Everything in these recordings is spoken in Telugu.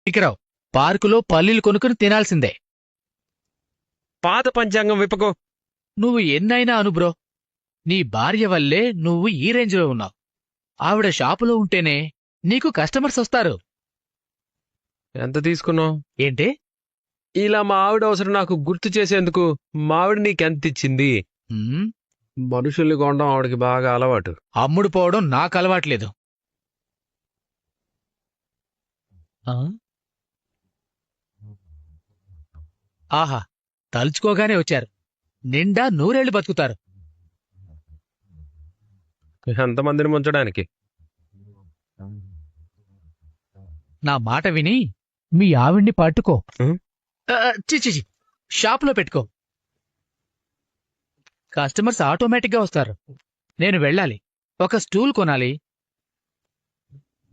ఇకరావు పార్కులో పల్లీలు కొనుక్కుని తినాల్సిందే. పాత పంచాంగం విప్పకో. నువ్వు ఎన్నైనా అను బ్రో, నీ భార్య వల్లే నువ్వు ఈ రేంజ్లో ఉన్నావు. ఆవిడ షాపులో ఉంటేనే నీకు కస్టమర్స్ వస్తారు. ఎంత తీసుకున్నావు? ఏంటి? ఇలా మా ఆవిడ అవసరం నాకు గుర్తు చేసేందుకు మా ఆవిడ నీకెంత ఇచ్చింది? హ్మ్, మనుషుల్ని కొనడం ఆవిడకి బాగా అలవాటు. అమ్ముడు పోవడం నాకు అలవాట్లేదు. ఆ? ఆహా, తలుచుకోగానే వచ్చారు. నిండా నూరేళ్లు బతుకుతారు. ఎంతమందిని ముంచడానికి? నా మాట విని మీ ఆవిడ్ని పట్టుకో. ఉం? చిచి, షాపులో పెట్టుకో. కస్టమర్స్ ఆటోమేటిక్గా వస్తారు. నేను వెళ్ళాలి, ఒక స్టూల్ కొనాలి.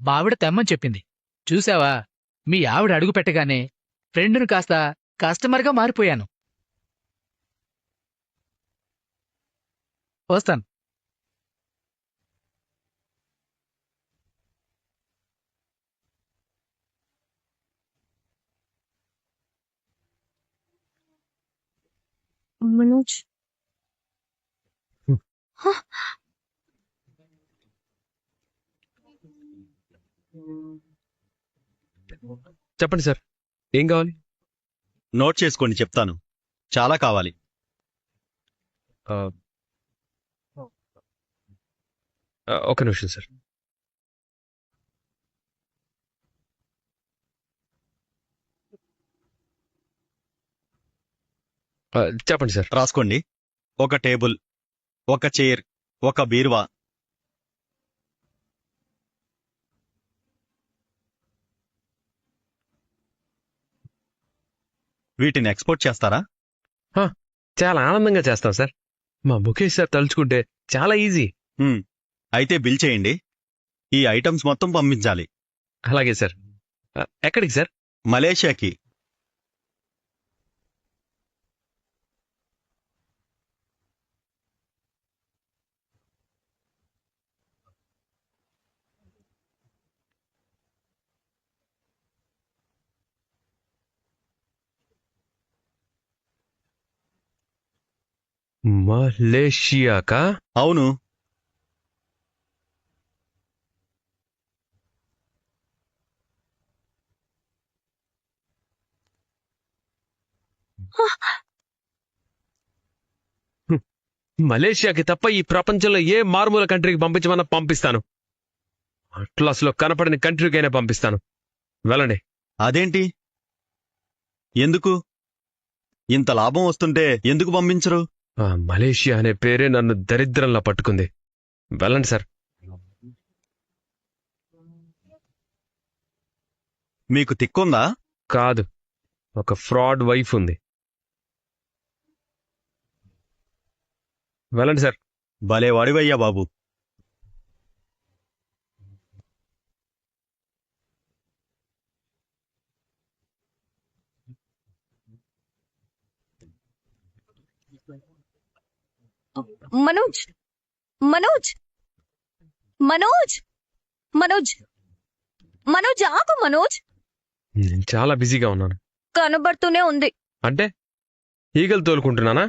మా ఆవిడ తెమ్మని చెప్పింది. చూసావా, మీ ఆవిడ అడుగు పెట్టగానే ఫ్రెండ్ను కాస్త కస్టమర్గా మారిపోయాను. వస్తాను. మనోజ్ చెప్పండి సార్, ఏం కావాలి? నోట్ చేసుకోండి, చెప్తాను. చాలా కావాలి. ఒక నిమిషం సార్. చెప్పండి సార్. రాసుకోండి. ఒక టేబుల్, ఒక చైర్, ఒక బీరువా. వీటిని ఎక్స్పోర్ట్ చేస్తారా? చాలా ఆనందంగా చేస్తాం సార్. మా ముఖేష్ సార్ తలుచుకుంటే చాలా ఈజీ. అయితే బిల్ చేయండి. ఈ ఐటమ్స్ మొత్తం పంపించాలి. అలాగే సార్. ఎక్కడికి సార్? మలేషియాకి. మలేషియాకా? అవును. మలేషియాకి తప్ప ఈ ప్రపంచంలో ఏ మారుమూల కంట్రీకి పంపించమన్నా పంపిస్తాను. అట్లాస్లో కనపడని కంట్రీకైనా పంపిస్తాను. వెళ్ళండి. అదేంటి? ఎందుకు? ఇంత లాభం వస్తుంటే ఎందుకు పంపించరు? ఆ మలేషియా అనే పేరే నన్ను దరిద్రంలా పట్టుకుంది. వెళ్ళండి సార్. మీకు తిక్కుందా? కాదు, ఒక ఫ్రాడ్ వైఫ్ ఉంది. వెళ్ళండి సార్. భలే వాడివయ్యా బాబు. మనోజ్ మనోజ్ మనోజ్ మనోజ్ మనోజ్ ఆగు మనోజ్. నేను చాలా బిజీగా ఉన్నాను. కనబడుతూనే ఉంది. అంటే ఈగలు తోలుకుంటున్నానా?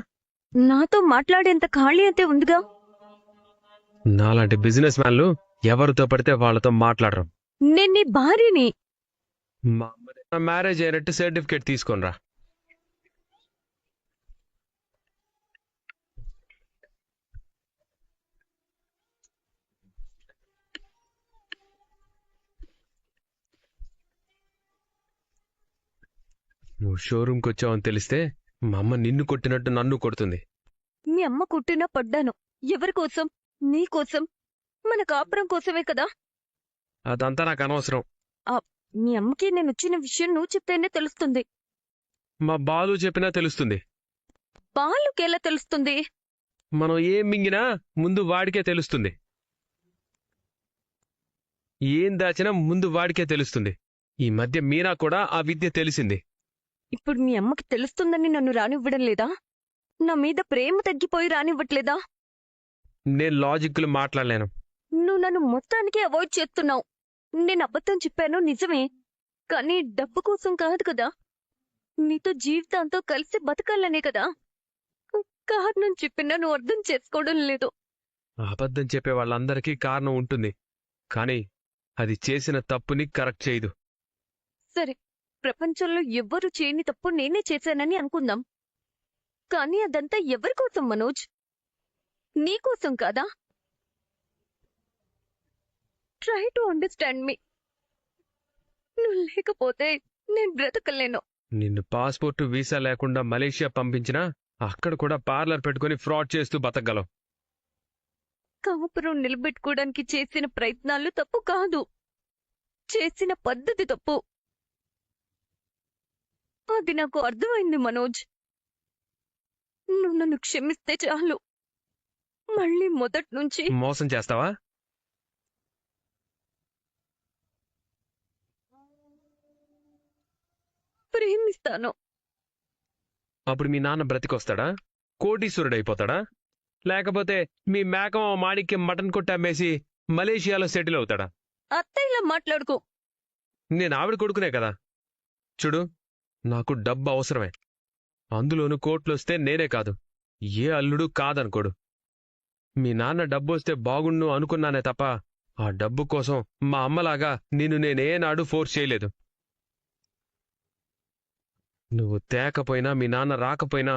నాతో మాట్లాడేంత ఖాళీ అయితే ఉందిగా. నాలాంటి బిజినెస్ మ్యాన్లు ఎవరితో పడితే వాళ్ళతో మాట్లాడరు. నేను నీ భార్యని. మా అమ్మని నా మ్యారేజ్ అయినట్టు సర్టిఫికేట్ తీసుకొనిరా. నువ్వు షోరూమ్కి వచ్చావని తెలిస్తే మా అమ్మ నిన్ను కొట్టినట్టు నన్ను కొడుతుంది. మీ అమ్మ కొట్టినా పడ్డాను. ఎవరి కోసం? నీ కోసం, మన కాపురం కోసమే కదా. అదంతా నాకు అనవసరం. మీ అమ్మకి నేను వచ్చిన విషయం నువ్వు చెప్తేనే తెలుస్తుంది. మా బాలు చెప్పినా తెలుస్తుంది. బాలుకెలా తెలుస్తుంది? మనం ఏం మింగినా ముందు వాడికే తెలుస్తుంది. ఏం దాచినా ముందు వాడికే తెలుస్తుంది. ఈ మధ్య మీనా కూడా ఆ విద్య తెలిసింది. ఇప్పుడు మీ అమ్మకి తెలుస్తుందని నన్ను రానివ్వడం లేదా? నా మీద ప్రేమ తగ్గిపోయి రానివ్వట్లేదా? నేను లాజిక్లు మాట్లాడలేను. నువ్వు నన్ను మొత్తానికి అవాయిడ్ చేస్తున్నావు. నేను అబద్ధం చెప్పాను నిజమే. కానీ డబ్బు కోసం కాదు కదా. నీతో జీవితాంతో కలిసి బతకాలనే కదా. కారణం చెప్పినా నువ్వు అర్థం చేసుకోవడం లేదు. అబద్ధం చెప్పే వాళ్ళందరికీ కారణం ఉంటుంది, కానీ అది చేసిన తప్పుని కరెక్ట్ చేయదు. సరే, ప్రపంచంలో ఎవ్వరూ చేయని తప్పు నేనే చేశానని అనుకుందాం. కానీ అదంతా ఎవరి కోసం మనోజ్? నీకోసం కాదా? ట్రై టు అండర్స్టాండ్ మీ. నువ్వు లేకపోతే నేను బ్రతకలేను. నిన్ను పాస్పోర్ట్ వీసా లేకుండా మలేషియా పంపించినా అక్కడ కూడా పార్లర్ పెట్టుకుని ఫ్రాడ్ చేస్తూ బతకగలవు. కాపురం నిలబెట్టుకోవడానికి చేసిన ప్రయత్నాలు తప్పు కాదు, చేసిన పద్ధతి తప్పు. అది నాకు అర్థమైంది మనోజ్. నువ్వు నన్ను క్షమిస్తే చాలు. మళ్ళీ మొదటి నుంచి మోసం చేస్తావా? ప్రేమిస్తాను. అప్పుడు మీ నాన్న బ్రతికొస్తాడా? కోటీశ్వరుడైపోతాడా? లేకపోతే మీ మేకమ మాడికి మటన్ కొట్టి అమ్మేసి మలేషియాలో సెటిల్ అవుతాడా? అత్తయ్యలా మాట్లాడుకో. నేను ఆవిడ కొడుకునే కదా. చూడు, నాకు డబ్బు అవసరమే. అందులోనూ కోట్లొస్తే నేనే కాదు, ఏ అల్లుడు కాదనుకోడు. మీ నాన్న డబ్బొస్తే బాగుండు అనుకున్నానే తప్ప ఆ డబ్బు కోసం మా అమ్మలాగా నిన్ను నేనేనాడు ఫోర్స్ చేయలేదు. నువ్వు తేకపోయినా మీ నాన్న రాకపోయినా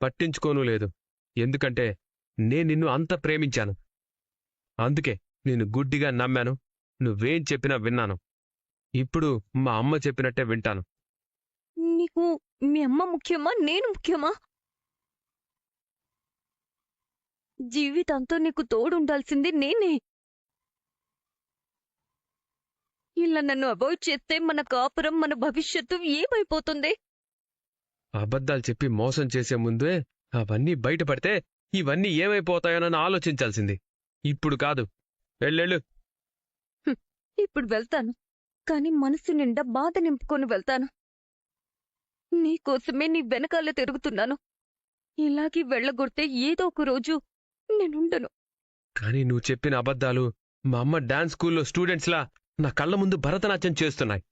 పట్టించుకోనూ లేదు. ఎందుకంటే నిన్ను అంత ప్రేమించాను. అందుకే నేను గుడ్డిగా నమ్మాను. నువ్వేం చెప్పినా విన్నాను. ఇప్పుడు మా అమ్మ చెప్పినట్టే వింటాను. నీకు మీ అమ్మ ముఖ్యమా, నేను ముఖ్యమా? జీవితంతో నీకు తోడుండాల్సింది నేనే. ఇలా నన్ను అవాయిడ్ చేస్తే మన కాపురం, మన భవిష్యత్తు ఏమైపోతుంది? అబద్ధాలు చెప్పి మోసం చేసే ముందే అవన్నీ బయటపడితే ఇవన్నీ ఏమైపోతాయోనని ఆలోచించాల్సింది. ఇప్పుడు కాదు. వెళ్ళెళ్ళు. ఇప్పుడు వెళ్తాను, కాని మనసు నిండా బాధ నింపుకొని వెళ్తాను. నీకోసమే నీ వెనకాల తిరుగుతున్నాను. ఇలాగే వెళ్ళగొడితే ఏదో ఒక రోజు నేనుండను. కానీ నువ్వు చెప్పిన అబద్ధాలు మా అమ్మ డాన్స్ స్కూల్లో స్టూడెంట్స్లా నా కళ్ళ ముందు భరతనాట్యం చేస్తున్నాయి.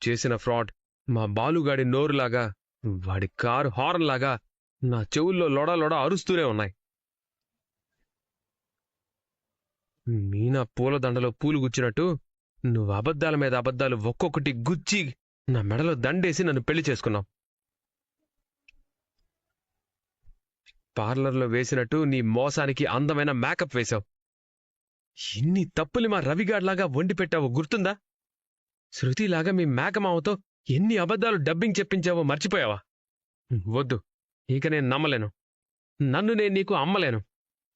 చేసిన ఫ్రాడ్ మా బాలుగాడి నోరులాగా, వాడి కారు హార్న్ లాగా నా చెవుల్లో లొడ అరుస్తూనే ఉన్నాయి. మీనా పూలదండలో పూలు గుచ్చినట్టు నువ్వు అబద్ధాల మీద అబద్ధాలు ఒక్కొక్కటి గుచ్చి నా మెడలో దండేసి నన్ను పెళ్లి చేసుకున్నావు. పార్లర్లో వేసినట్టు నీ మోసానికి అందమైన మేకప్ వేశావు. ఇన్ని తప్పులు మా రవిగాడ్లాగా వండి పెట్టావో గుర్తుందా? శృతిలాగా మీ మేకమావతో ఎన్ని అబద్ధాలు డబ్బింగ్ చెప్పించావో మర్చిపోయావా? వద్దు, ఇక నేను నమ్మలేను. నన్ను నేను నీకు అమ్మలేను.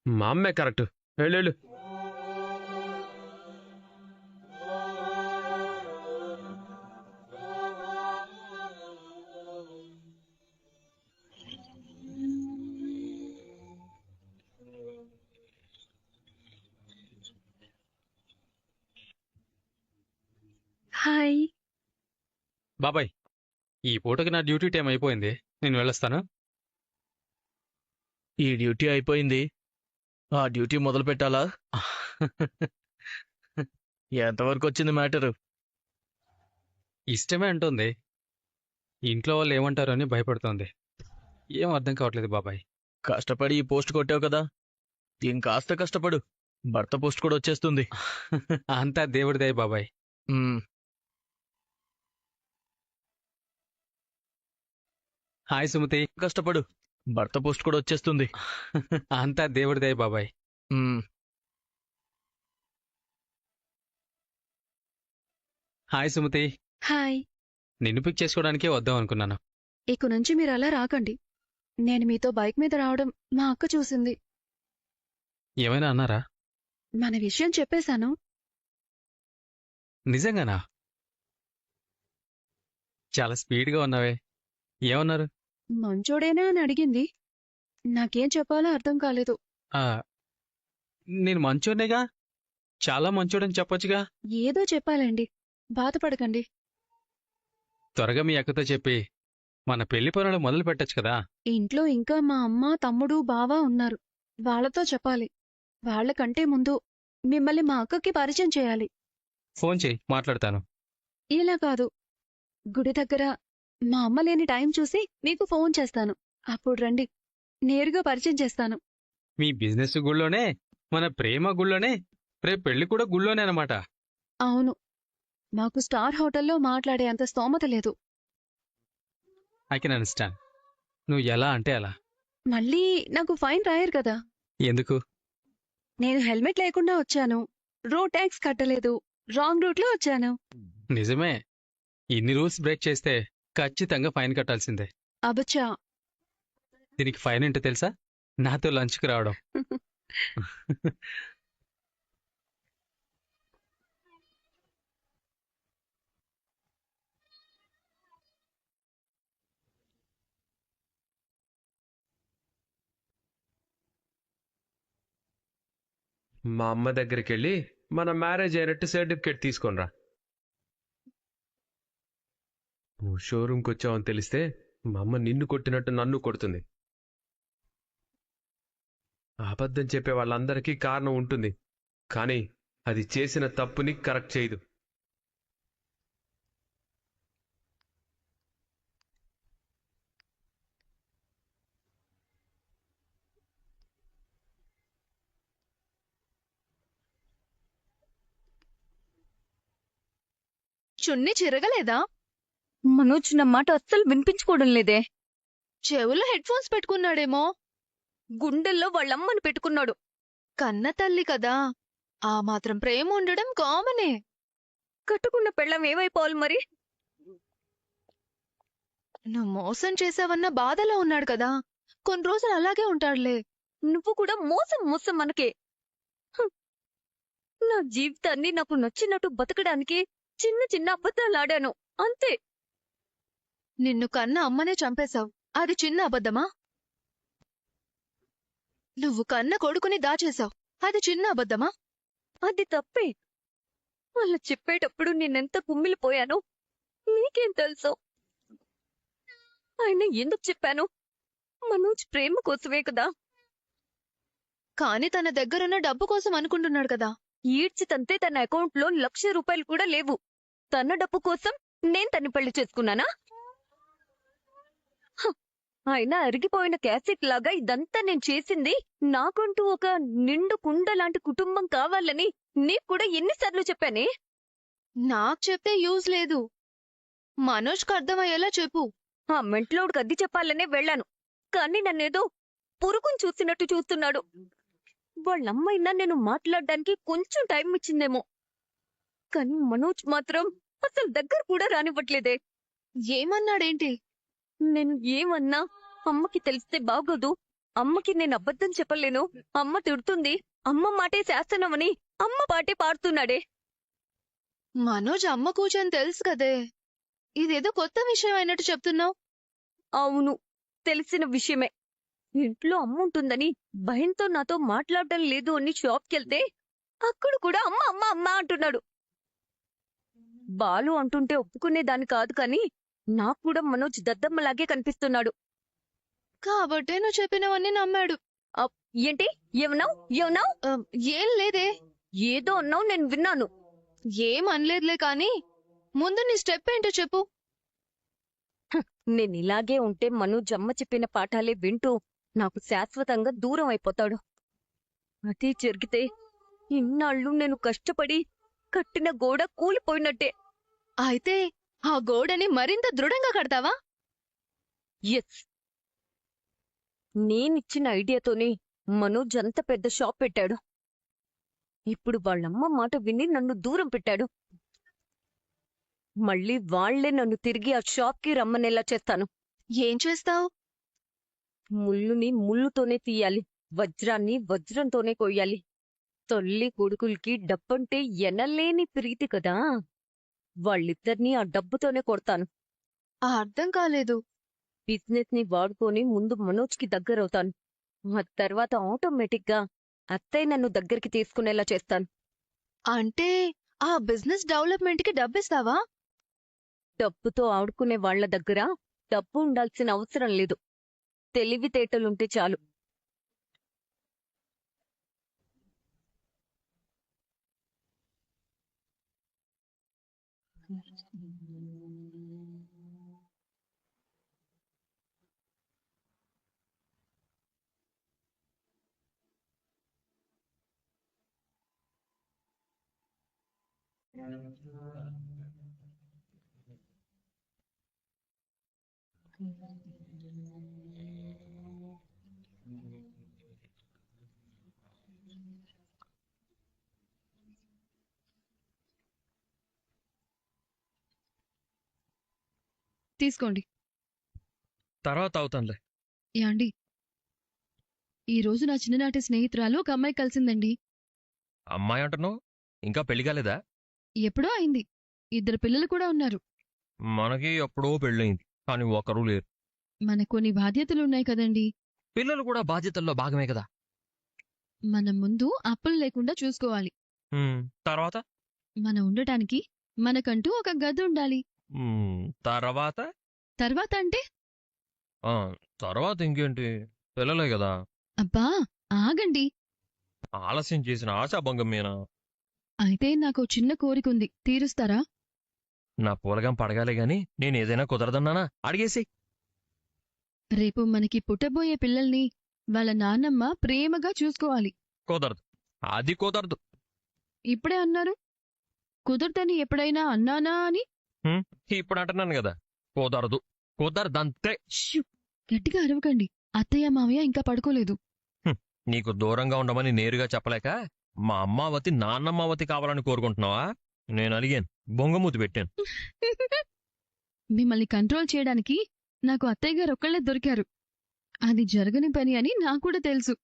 మా అమ్మే కరెక్టు. వెళ్ళు. హాయ్. బాబాయ్, ఈ పూటకి నా డ్యూటీ టైం అయిపోయింది, నేను వెళ్ళొస్తాను. ఈ డ్యూటీ అయిపోయింది, ఆ డ్యూటీ మొదలు పెట్టాలా? ఎంతవరకు వచ్చింది మ్యాటరు? ఇష్టమే అంటుంది. ఇంట్లో వాళ్ళు ఏమంటారో అని భయపడుతోంది. ఏం అర్థం కావట్లేదు బాబాయ్. కష్టపడి ఈ పోస్ట్ కొట్టావు కదా, ఇంకాస్త కష్టపడు, భర్త పోస్ట్ కూడా వచ్చేస్తుంది. అంతా దేవుడిదే బాబాయ్. ఉమ్, హాయ్ సుమతి. కష్టపడు, భర్త పోస్ట్ కూడా వచ్చేస్తుంది. అంతా దేవుడిదే బాబాయ్. ఉమ్, హాయ్ సుమతి. హాయ్. నిన్ను పిక్ చేసుకోవడానికే వద్దాం అనుకున్నాను. ఇక నుంచి మీరు అలా రాకండి. నేను మీతో బైక్ మీద రావడం మా అక్క చూసింది. ఏమైనా అన్నారా? మన విషయం చెప్పేశాను. నిజంగానా? చాలా స్పీడ్గా ఉన్నావే. ఏమన్నారు? మంచోడేనా అని అడిగింది. నాకేం చెప్పాలో అర్థం కాలేదు. ఆ, నేను మంచోనేగా, చాలా మంచోడని చెప్పొచ్చుగా. ఏదో చెప్పాలండి, బాధపడకండి. త్వరగా మీ అక్కతో చెప్పి మన పెళ్లి పనులు మొదలు పెట్టచ్చు కదా. ఇంట్లో ఇంకా మా అమ్మ, తమ్ముడు, బావ ఉన్నారు. వాళ్ళతో చెప్పాలి. వాళ్ళకంటే ముందు మిమ్మల్ని మా అక్కకి పరిచయం చేయాలి. ఫోన్ చేయి, మాట్లాడతాను. ఇలా కాదు, గుడి దగ్గర మా అమ్మ లేని టైం చూసి మీకు ఫోన్ చేస్తాను. అప్పుడు రండి, నేరుగా పరిచయం చేస్తాను. మీ బిజినెస్ గుళ్ళోనే, మన ప్రేమ గుళ్ళోనే, రేపు పెళ్లి కూడా గుళ్ళోనే అనమాట. అవును, మాకు స్టార్ హోటల్లో మాట్లాడే అంత స్తోమత లేదు. I can understand. నువ్వు ఎలా అంటే అలా. మళ్ళీ నాకు ఫైన్ రాయరు కదా. ఎందుకు? నేను హెల్మెట్ లేకుండా వచ్చాను, రోడ్ ట్యాక్స్ కట్టలేదు, రాంగ్ రూట్లో వచ్చాను. నిజమే, ఇన్ని రూల్స్ బ్రేక్ చేస్తే ఖచ్చితంగా ఫైన్ కట్టాల్సిందే. అబచ్చా. దీనికి ఫైన్ ఏంటో తెలుసా? నాతో లంచ్కి రావడం. మా అమ్మ దగ్గరికి వెళ్ళి మన మ్యారేజ్ అయినట్టు సర్టిఫికేట్ తీసుకొనిరా. నువ్వు షోరూమ్కి వచ్చావని తెలిస్తే మా అమ్మ నిన్ను కొట్టినట్టు నన్ను కొడుతుంది. అబద్ధం చెప్పే వాళ్ళందరికీ కారణం ఉంటుంది, కానీ అది చేసిన తప్పుని కరెక్ట్ చేయదు. చున్ని చిరగలేదా? మనోజ్ నా మాట అస్సలు వినిపించుకోవడం లేదే. చెవులో హెడ్ ఫోన్స్ పెట్టుకున్నాడేమో. గుండెల్లో వాళ్ళమ్మని పెట్టుకున్నాడు. కన్న తల్లి కదా, ఆ మాత్రం ప్రేమ ఉండడం కామనే. కట్టుకున్న పెళ్ళం ఏమైపోవాలి మరి? నువ్వు మోసం చేసావన్న బాధలో ఉన్నాడు కదా, కొన్ని రోజులు అలాగే ఉంటాడులే. నువ్వు కూడా మోసం మోసం మనకే. హ్. నా జీవితాన్ని నాకు నచ్చినట్టు బతకడానికి చిన్న చిన్న అబద్ధాలాడాను, అంతే. నిన్ను కన్న అమ్మనే చంపేశావు, అది చిన్న అబద్ధమా? నువ్వు కన్న కొడుకుని దాచేశావు, అది చిన్న అబద్ధమా? అది తప్పే. వాళ్ళు చెప్పేటప్పుడు నేనెంత కుమ్మిలిపోయానో నీకేం తెలుసు? ఆయన ఎందుకు చెప్పాను? మనోజ్ ప్రేమ కోసమే కదా. కాని తన దగ్గరున్న డబ్బు కోసం అనుకుంటున్నాడు కదా. ఈడ్చితంతే తన అకౌంట్లో ₹1,00,000 కూడా లేవు. తన డబ్బు కోసం నేను తన్ని పెళ్లి చేసుకున్నానా? హ, ఆయన అరిగిపోయిన క్యాసెట్ లాగా ఇదంతా నేను చేసింది నాకంటూ ఒక నిండు కుండ లాంటి కుటుంబం కావాలని నీకు కూడా ఎన్నిసార్లు చెప్పానే? నాకు చెప్తే యూజ్ లేదు, మనోజ్కి అర్థమయ్యేలా చెప్పు. ఆ మెంట్లోడికి అద్దె చెప్పాలనే వెళ్ళాను, కానీ నన్నేదో పురుగుని చూసినట్టు చూస్తున్నాడు. వాళ్ళమ్మైనా నేను మాట్లాడడానికి కొంచెం టైం ఇచ్చిందేమో, కానీ మనోజ్ మాత్రం అసలు దగ్గర కూడా రానివ్వట్లేదే. ఏమన్నాడేంటి? నేను ఏమన్నా అమ్మకి తెలిస్తే బాగోదు, అమ్మకి నేను అబద్ధం చెప్పలేను, అమ్మ తిడుతుంది, అమ్మ మాటే శాసనమని అమ్మ పాటే పాడుతున్నాడే. మనోజ్ అమ్మ కూర్చొని తెలుసు కదే, ఇదేదో కొత్త విషయం అయినట్టు చెప్తున్నావు. అవును, తెలిసిన విషయమే. ఇంట్లో అమ్మ ఉంటుందని భయంతో నాతో మాట్లాడడం లేదు అని షాప్కెళ్తే అక్కడ కూడా అమ్మ అమ్మ అమ్మ అంటున్నాడు. బాలు అంటుంటే ఒప్పుకునేదాన్ని కాదు, కానీ నాకు కూడా మనోజ్ దద్దమ్మలాగే కనిపిస్తున్నాడు. కాబట్టే నువ్వు చెప్పినవన్నీ నమ్మాడు. ఏంటి? ఏమన్నావు? ఏమన్నావు? ఏం లేదే. ఏదో అన్నావు, నేను విన్నాను. ఏం అనలేదులే, కాని ముందు నీ స్టెప్ ఏంటో చెప్పు. నేను ఇలాగే ఉంటే మనోజ్ అమ్మ చెప్పిన పాఠాలే వింటూ నాకు శాశ్వతంగా దూరం అయిపోతాడు. అదే జరిగితే ఇన్నాళ్ళు నేను కష్టపడి కట్టిన గోడ కూలిపోయినట్టే. అయితే ఆ గోడని మరింత దృఢంగా కడతావా? ఎస్, నేనిచ్చిన ఐడియాతోనే మనోజ్ అంత పెద్ద షాప్ పెట్టాడు. ఇప్పుడు వాళ్ళమ్మ మాట విని నన్ను దూరం పెట్టాడు. మళ్ళీ వాళ్లే నన్ను తిరిగి ఆ షాప్కి రమ్మనేలా చేస్తాను. ఏం చేస్తావు? ముళ్ళుని ముళ్ళుతోనే తీయాలి, వజ్రాన్ని వజ్రంతోనే కొయ్యాలి. తల్లి కొడుకులకి డబ్బంటే ఎనలేని ప్రీతి కదా, వాళ్ళిద్దరినీ ఆ డబ్బుతోనే కొడతాను. అర్థం కాలేదు. బిజినెస్ ని వాడుకొని ముందు మనోజ్కి దగ్గరవుతాను, ఆ తర్వాత ఆటోమేటిక్గా అత్తయ్య నన్ను దగ్గరికి తీసుకునేలా చేస్తాను. అంటే ఆ బిజినెస్ డెవలప్మెంట్ కి డబ్బిస్తావా? డబ్బుతో ఆడుకునే వాళ్ల దగ్గర డబ్బు ఉండాల్సిన అవసరం లేదు, తెలివితేటలుంటే చాలు. తీసుకోండి. తర్వాత అవుతానులే. యాండి, ఈ రోజు నా చిన్ననాటి స్నేహితురాలు ఒక అమ్మాయి కలిసిందండి. అమ్మాయి అంటున్నావు, ఇంకా పెళ్లి కాలేదా? ఎప్పుడో అయింది. 2 పిల్లలు కూడా ఉన్నారు. మనకి ఎప్పుడో పెళ్ళయింది, కానీ ఒకరు లేరు. మనకు కొన్ని బాధ్యతలున్నాయి కదండి. పిల్లలు కూడా బాధ్యతల్లో భాగమే కదా. మనం ముందు అప్పులు లేకుండా చూసుకోవాలి. తర్వాత మనం ఉండటానికి మనకంటూ ఒక గది ఉండాలి. తర్వాత తర్వాత అంటే తర్వాత ఇంకేంటి, పిల్లలే కదా. అబ్బా ఆగండి. ఆలస్యం చేసిన ఆశాభంగం మీనా? అయితే నాకు చిన్న కోరికుంది, తీరుస్తారా? నా పూలగం పడగాలే గాని నేను ఏదైనా కుదరదన్నానా? అడిగేసి. రేపు మనకి పుట్టబోయే పిల్లల్ని వాళ్ళ నాన్నమ్మ ప్రేమగా చూసుకోవాలి. కుదరదు, అది కుదరదు. ఇప్పుడే అన్నారు. కుదరదని ఎప్పుడైనా అన్నానా అని? ఇప్పుడు అంటున్నాను కదా, కుదరదు, కుదరదంతే. ష్యూ! గట్టిగా అరవకండి. అత్తయ్య మావయ్య ఇంకా పడుకోలేదు. నీకు దూరంగా ఉండమని నేరుగా చెప్పలేక మా అమ్మావతి నాన్నమ్మావతి కావాలని కోరుకుంటున్నావా? నేను అడిగాను, బొంగమూతి పెట్టాను. మిమ్మల్ని కంట్రోల్ చేయడానికి నాకు అత్తయ్య గారు ఒక్కళ్లే దొరికారు. అది జరగని పని అని నాకు కూడా తెలుసు.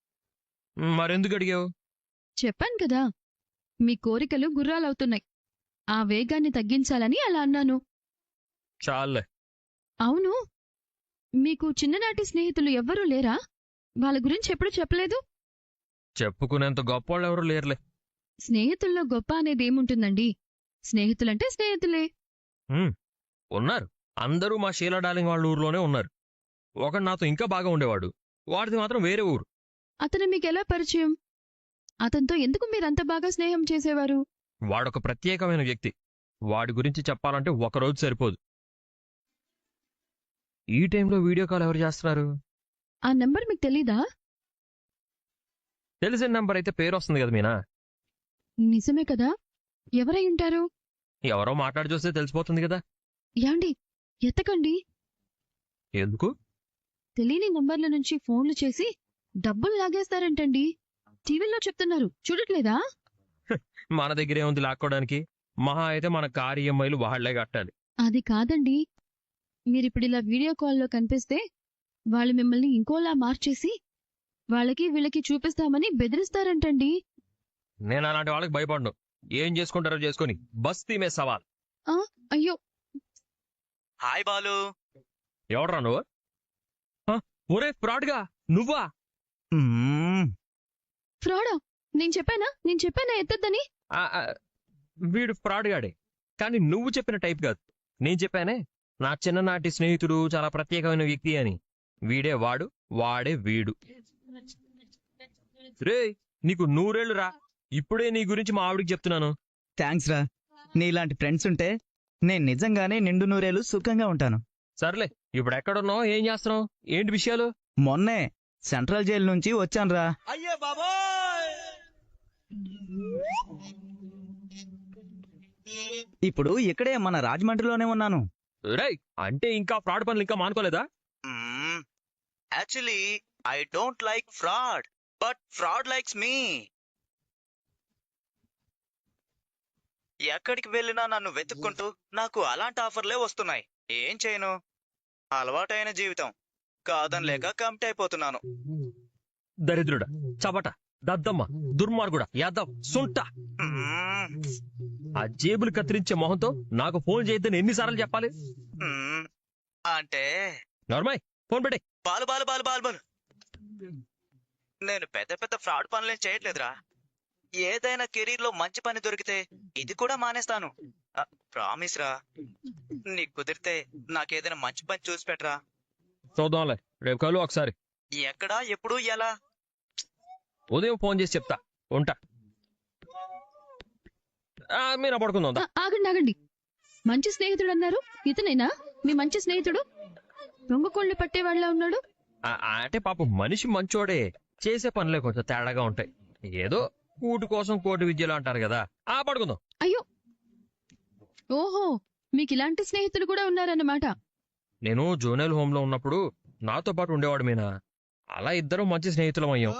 మరెందుకు అడిగావు? చెప్పాను కదా, మీ కోరికలు గుర్రాలవుతున్నాయి. ఆ వేగాన్ని తగ్గించాలని అలా అన్నాను. చాలే. అవును, మీకు చిన్ననాటి స్నేహితులు ఎవ్వరూ లేరా? వాళ్ళ గురించి ఎప్పుడు చెప్పలేదు. చెప్పుకునేంత గొప్పవాళ్ళు ఎవరు లేరులే. స్నేహితుల్లో గొప్ప అనేదేముంటుందండి? స్నేహితులంటే స్నేహితులే. ఉన్నారు, అందరూ మా షీలా డార్లింగ్ వాళ్ళ ఊర్లోనే ఉన్నారు. ఒకడు నాతో ఇంకా బాగా ఉండేవాడు, వాడిది మాత్రం వేరే ఊరు. అతను మీకెలా పరిచయం? అతనితో ఎందుకు మీరంత బాగా స్నేహం చేసేవారు? వాడొక ప్రత్యేకమైన వ్యక్తి. వాడి గురించి చెప్పాలంటే ఒకరోజు సరిపోదు. ఈ టైంలో వీడియో కాల్ ఎవరు చేస్తున్నారు? ఆ నంబర్ మీకు తెలీదా? తెలిసిన నంబర్ అయితే పేరు వస్తుంది కదా మీనా. నిజమే కదా, ఎవరై ఉంటారు? ఎవరో మాట్లాడి చూస్తే తెలిసిపోతుంది కదా. యాండి, ఎత్తకండి. ఎందుకు? తెలియని నంబర్ల నుంచి ఫోన్లు చేసి డబ్బులు లాగేస్తారంటండి. టీవీలో చెప్తున్నారు, చూడట్లేదా? మన దగ్గరే ఉంది లాక్కోవడానికి. మహా అయితే మన కారు ఈఎంఐలు వాళ్లే కట్టాలి. అది కాదండి, మీరిప్పుడిలా వీడియో కాల్లో కనిపిస్తే వాళ్ళు మిమ్మల్ని ఇంకోలా మార్చేసి వాళ్ళకి వీళ్ళకి చూపిస్తామని బెదిరిస్తారంటండి. నేను అలాంటి వాళ్ళకి భయపడను. ఏం చేసుకుంటారో చేసుకొని బస్తీ మే సవాల్. అయ్యో, హాయ్ బాలు. ఎవడ్రా నువ్వు? ఒరే ఫ్రాడ్గా నువ్వా? ఫ్రాడా? నేను చెప్పానా ఎత్తద్దని? వీడు ఫ్రాడ్ గాడే, కానీ నువ్వు చెప్పిన టైప్ కాదు. నేను చెప్పానే, నా చిన్ననాటి స్నేహితుడు చాలా ప్రత్యేకమైన వ్యక్తి అని. వీడే వాడు, వాడే వీడు. రే, నీకు 100 ఏళ్ళు రా. ఇప్పుడే నీ గురించి మా ఆవిడికి చెప్తున్నాను. థ్యాంక్స్ రా. నీలాంటి ఫ్రెండ్స్ ఉంటే నేను నిజంగానే నిండు నూరేళ్ళు సుఖంగా ఉంటాను. సర్లే, ఇప్పుడు ఎక్కడున్నావు, ఏం చేస్తున్నావు, ఏంటి విషయాలు? మొన్నే సెంట్రల్ జైలు నుంచి వచ్చానురా. ఇప్పుడు ఇక్కడే మన రాజమండ్రిలోనే ఉన్నాను. రేయ్, అంటే ఇంకా ఫ్రాడ్ పనులు ఇంకా మానుకోలేదా? Actually I don't like fraud, but fraud likes me. ఎక్కడికి వెళ్ళినా నన్ను వెతుక్కుంటూ నాకు అలాంటి ఆఫర్లే వస్తున్నాయి. ఏం చేయను, అలవాటైన జీవితం. కాదనలేక కమిట్ అయిపోతున్నాను. దరిద్రుడా, చబట, దద్దమ్మ, దుర్మార్గుడా, యాదవ్, సుంట. ఆ జేబులు కత్తిరించే మొహంతో నాకు ఫోన్ చేయొద్దని ఎన్నిసార్లు చెప్పాలి? అంటే నార్మల్ ఫోన్ పెట్టే. బాలు బాలు బాలు బాలు బాలు నేను పెద్ద పెద్ద ఫ్రాడ్ పనులేం చేయట్లేదురా. ఏదైనా కెరీర్ లో మంచి పని దొరికితే ఇది కూడా మానేస్తాను. ప్రామిస్ రా. నీకు కుదిరితే నాకేదైనా మంచి పని చూసి పెట్టరా. చూద్దాంలే, రేపు కలు ఒకసారి. ఎక్కడా, ఎప్పుడు, ఎలా? ఉదయం ఫోన్ చేసి చెప్తా. ఉంటా. మీరు పడుకుందాం. ఆగండి. మంచి స్నేహితుడు అన్నారు, ఇతనేనా మీ మంచి స్నేహితుడు? దొంగ కోళ్ళు పట్టేవాళ్ళ ఉన్నాడు. అంటే పాపం మనిషి మంచోడే, చేసే పనులే కొంచెం తేడాగా ఉంటాయి. ఏదో కూటి కోసం కోటి విద్యలు అంటారు కదా. పడుకుందాం. అయ్యో, ఓహో, మీకు ఇలాంటి స్నేహితులు కూడా ఉన్నారన్నమాట. నేను జూనియర్ హోమ్ లో ఉన్నప్పుడు నాతో పాటు ఉండేవాడు మీనా. అలా ఇద్దరం మంచి స్నేహితులం అయ్యాం.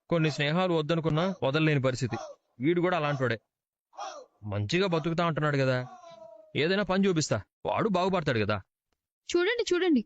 కొన్ని స్నేహాలు వద్దనుకున్నా వదలలేని పరిస్థితి. వీడు కూడా అలాంటోడే. మంచిగా బతుకుతా అంటున్నాడు కదా, ఏదైనా పని చూపిస్తా, వాడు బాగుపడతాడు కదా. చూడండి చూడండి,